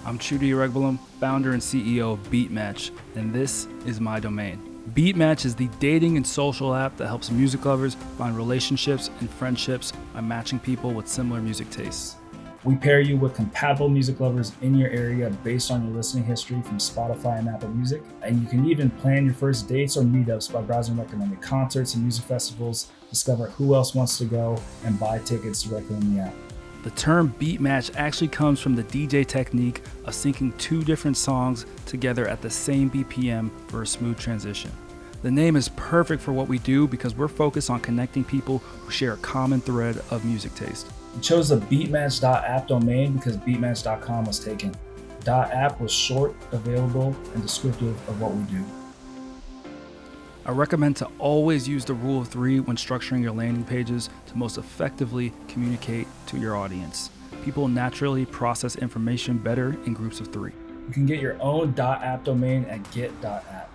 I'm Chudy Iregbalum, founder and CEO of Beatmatch, and this is my domain. Beatmatch is the dating and social app that helps music lovers find relationships and friendships by matching people with similar music tastes. We pair you with compatible music lovers in your area based on your listening history from Spotify and Apple Music. And you can even plan your first dates or meetups by browsing recommended concerts and music festivals, discover who else wants to go, and buy tickets directly in the app. The term beat match actually comes from the DJ technique of syncing two different songs together at the same BPM for a smooth transition. The name is perfect for what we do because we're focused on connecting people who share a common thread of music taste. We chose the Beatmatch.app domain because Beatmatch.com was taken. .app was short, available, and descriptive of what we do. I recommend to always use the rule of three when structuring your landing pages to most effectively communicate to your audience. People naturally process information better in groups of three. You can get your own .app domain at get.app.